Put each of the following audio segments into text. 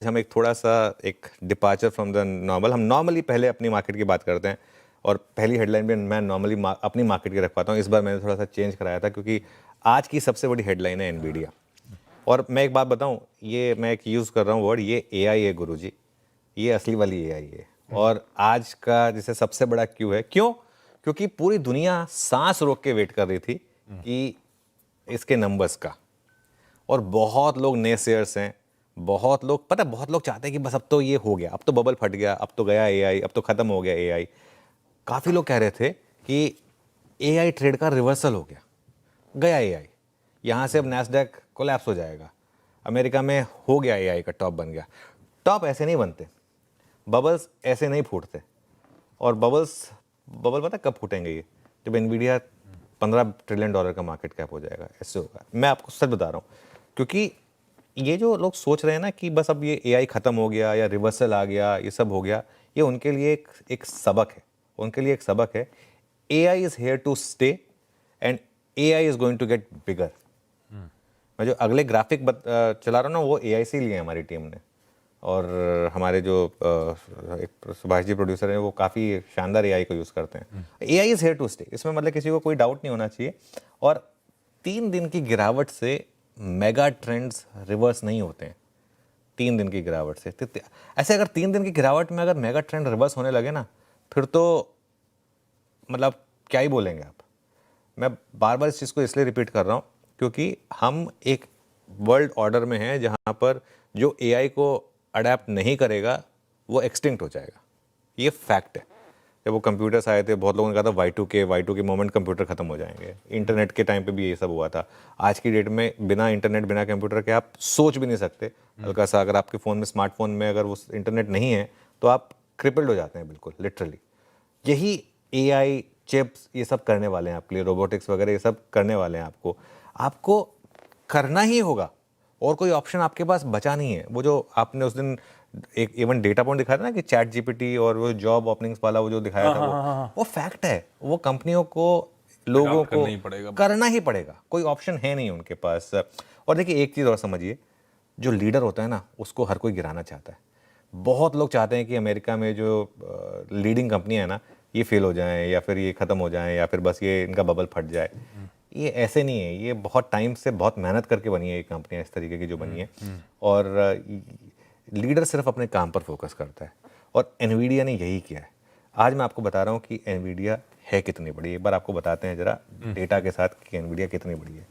हम एक थोड़ा सा एक डिपार्चर फ्रॉम द नॉर्मल। हम नॉर्मली पहले अपनी मार्केट की बात करते हैं और पहली हेडलाइन भी मैं नॉर्मली अपनी मार्केट की रख पाता हूँ। इस बार मैंने थोड़ा सा चेंज कराया था क्योंकि आज की सबसे बड़ी हेडलाइन है एनवीडिया। और मैं एक बात बताऊं, ये मैं एक यूज़ कर रहा हूँ वर्ड, ये एआई है गुरुजी, ये असली वाली एआई है। और आज का जैसे सबसे बड़ा क्यों है, क्यों? क्योंकि पूरी दुनिया सांस रोक के वेट कर रही थी कि इसके नंबर्स का। और बहुत लोग नेसेयर्स हैं, बहुत लोग बहुत लोग चाहते हैं कि बस अब तो ये हो गया, अब तो बबल फट गया, अब तो गया एआई, अब तो ख़त्म हो गया एआई। काफ़ी लोग कह रहे थे कि एआई ट्रेड का रिवर्सल हो गया एआई, यहाँ से अब नैस्डैक कोलैप्स हो जाएगा, अमेरिका में हो गया एआई का टॉप बन गया। टॉप ऐसे नहीं बनते, बबल्स ऐसे नहीं फूटते। और बबल पता कब फूटेंगे? ये जब एनवीडिया $15 ट्रिलियन का मार्केट कैप हो जाएगा, ऐसे होगा। मैं आपको सच बता रहा हूँ, क्योंकि ये जो लोग सोच रहे हैं ना कि बस अब ये एआई ख़त्म हो गया या रिवर्सल आ गया, ये सब हो गया, ये उनके लिए एक सबक है। उनके लिए एक सबक है। AI is here to stay and AI is going to get bigger. मैं जो अगले ग्राफिक चला रहा हूँ ना, वो एआई से लिए हमारी टीम ने। और हमारे जो एक सुभाष जी प्रोड्यूसर हैं, वो काफ़ी शानदार एआई को यूज़ करते हैं। AI is here to stay, इसमें मतलब किसी को कोई डाउट नहीं होना चाहिए। और 3 दिन की गिरावट से मेगा ट्रेंड्स रिवर्स नहीं होते हैं। 3 दिन की गिरावट से ऐसे अगर 3 दिन की गिरावट में अगर मेगा ट्रेंड रिवर्स होने लगे ना, फिर तो मतलब क्या ही बोलेंगे आप। मैं बार बार इस चीज़ को इसलिए रिपीट कर रहा हूँ क्योंकि हम एक वर्ल्ड ऑर्डर में हैं जहाँ पर जो एआई को अडेप्ट नहीं करेगा वो एक्सटिंक्ट हो जाएगा। ये फैक्ट है। जब वो कंप्यूटर्स आए थे, बहुत लोगों ने कहा था Y2K मोमेंट कंप्यूटर खत्म हो जाएंगे। इंटरनेट के टाइम पे भी ये सब हुआ था। आज की डेट में बिना इंटरनेट, बिना कंप्यूटर के आप सोच भी नहीं सकते। हल्का सा अगर आपके फ़ोन में, स्मार्टफोन में अगर वो इंटरनेट नहीं है तो आप क्रिपल्ड हो जाते हैं, बिल्कुल लिटरली। यही एआई चिप्स ये सब करने वाले हैं आपके लिए, रोबोटिक्स वगैरह ये सब करने वाले हैं। आपको करना ही होगा, और कोई ऑप्शन आपके पास बचा नहीं है। वो जो आपने उस दिन एक इवन डेटा पॉइंट दिखाया था ना कि चैट जीपीटी और वो जॉब ओपनिंग्स वाला वो जो दिखाया था, वो फैक्ट है। वो कंपनियों को, लोगों को करना ही पड़ेगा, कोई ऑप्शन है नहीं उनके पास। और देखिए एक चीज़ और समझिए, जो लीडर होता है ना, उसको हर कोई गिराना चाहता है। बहुत लोग चाहते हैं कि अमेरिका में जो लीडिंग कंपनियां हैं ना, ये फेल हो जाएं या फिर ये ख़त्म हो जाएं या फिर बस ये इनका बबल फट जाए। ये ऐसे नहीं है। ये बहुत टाइम से, बहुत मेहनत करके बनी है ये कंपनियां, इस तरीके की जो बनी है। और लीडर सिर्फ अपने काम पर फोकस करता है, और एनवीडिया ने यही किया है। आज मैं आपको बता रहा हूँ कि एनवीडिया है कितनी बड़ी। एक बार आपको बताते हैं जरा डेटा के साथ कि एनवीडिया कितनी बड़ी है।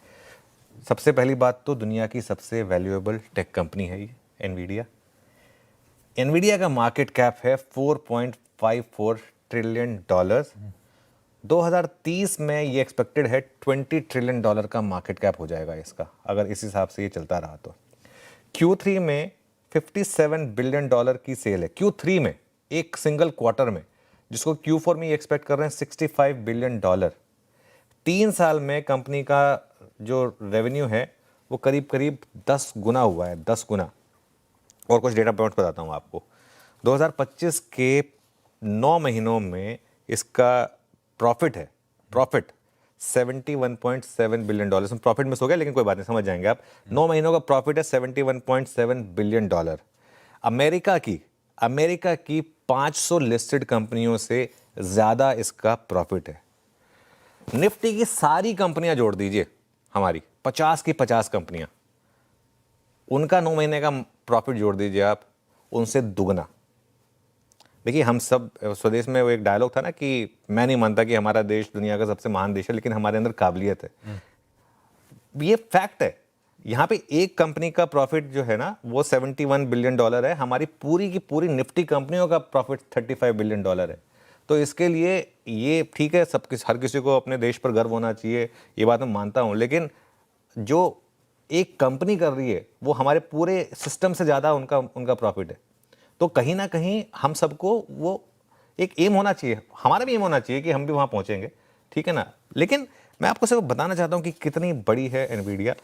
सबसे पहली बात तो दुनिया की सबसे वैल्यूएबल टेक कंपनी है ये एनवीडिया। एनवीडिया का मार्केट कैप है $4.54 ट्रिलियन। 2030 में ये एक्सपेक्टेड है $20 ट्रिलियन का मार्केट कैप हो जाएगा इसका, अगर इस हिसाब से ये चलता रहा तो। Q3 में $57 बिलियन की सेल है। Q3 में, एक सिंगल क्वार्टर में, जिसको Q4 में ये एक्सपेक्ट कर रहे हैं $65 बिलियन। 3 साल में कंपनी का जो रेवेन्यू है वो करीब करीब 10 गुना हुआ है, 10 गुना। और कुछ डेटा पॉइंट्स बताता हूँ आपको। 2025 के 9 महीनों में इसका प्रॉफिट है, प्रॉफिट $71.7 बिलियन। प्रॉफिट मिस हो गया, लेकिन कोई बात नहीं, समझ जाएंगे आप। 9 महीनों का प्रॉफिट है $71.7 बिलियन। अमेरिका की 500 लिस्टेड कंपनियों से ज़्यादा इसका प्रॉफिट है। निफ्टी की सारी कंपनियां जोड़ दीजिए, हमारी 50 की 50 कंपनियां, उनका 9 महीने का प्रॉफिट जोड़ दीजिए आप, उनसे दुगना। देखिए हम सब स्वदेश में वो एक डायलॉग था ना कि मैं नहीं मानता कि हमारा देश दुनिया का सबसे महान देश है, लेकिन हमारे अंदर काबिलियत है। ये फैक्ट है। यहाँ पे एक कंपनी का प्रॉफिट जो है ना, वो $71 बिलियन है। हमारी पूरी की पूरी निफ्टी कंपनियों का प्रॉफिट $35 बिलियन है। तो इसके लिए ये ठीक है, हर किसी को अपने देश पर गर्व होना चाहिए, ये बात मैं मानता हूँ। लेकिन जो एक कंपनी कर रही है वो हमारे पूरे सिस्टम से ज़्यादा उनका प्रॉफिट है। तो कहीं ना कहीं हम सबको वो एक एम होना चाहिए, हमारा भी एम होना चाहिए कि हम भी वहाँ पहुँचेंगे, ठीक है ना। लेकिन मैं आपको सिर्फ बताना चाहता हूँ कि कितनी बड़ी है एनवीडिया।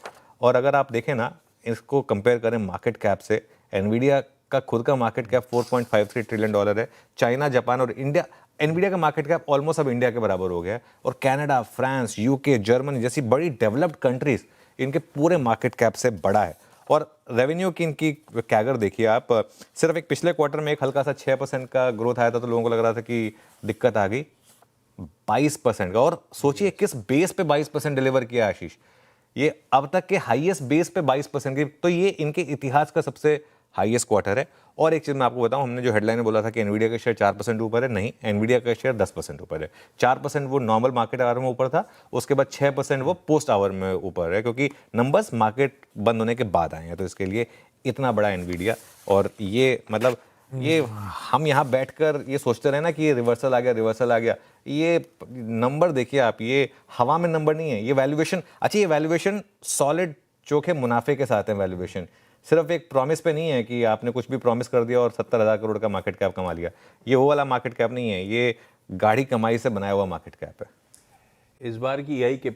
और अगर आप देखें ना, इसको कंपेयर करें मार्केट कैप से, एनवीडिया का खुद का मार्केट कैप $4.53 ट्रिलियन है। चाइना, जापान और इंडिया, एनवीडिया का मार्केट कैप ऑलमोस्ट अब इंडिया के बराबर हो गया है। और कनाडा, फ्रांस, यूके, जर्मनी जैसी बड़ी डेवलप्ड कंट्रीज इनके पूरे मार्केट कैप से बड़ा है। और रेवेन्यू की इनकी कैगर देखिए आप, सिर्फ एक पिछले क्वार्टर में एक हल्का सा 6% का ग्रोथ आया था तो लोगों को लग रहा था कि दिक्कत आ गई। 22% का, और सोचिए किस बेस पे 22% डिलीवर किया आशीष, ये अब तक के हाईएस्ट बेस पे 22% की, तो ये इनके इतिहास का सबसे हाईएस्ट क्वार्टर है। और एक चीज़ मैं आपको बताऊं, हमने जो हेडलाइन में बोला था कि एनवीडिया का शेयर 4% ऊपर है, नहीं, एनवीडिया का शेयर 10% ऊपर है। 4% वो नॉर्मल मार्केट आवर में ऊपर था, उसके बाद 6% वो पोस्ट आवर में ऊपर है, क्योंकि नंबर्स मार्केट बंद होने के बाद आए हैं, तो इसके लिए इतना बड़ा एनवीडिया। और ये मतलब ये हम यहाँ बैठकर ये सोचते रहे ना कि ये रिवर्सल आ गया, रिवर्सल आ गया, ये नंबर देखिए आप, ये हवा में नंबर नहीं है, ये वैल्यूएशन, अच्छा ये वैल्यूएशन सॉलिड चोखे मुनाफे के साथ है वैल्यूएशन, सिर्फ एक प्रॉमिस पे नहीं है कि आपने कुछ भी प्रॉमिस कर दिया और 70,000 करोड़ का मार्केट कैप कमा लिया। ये वो वाला मार्केट कैप नहीं है, ये गाढ़ी कमाई से बनाया हुआ मार्केट कैप है। इस बार की एआई के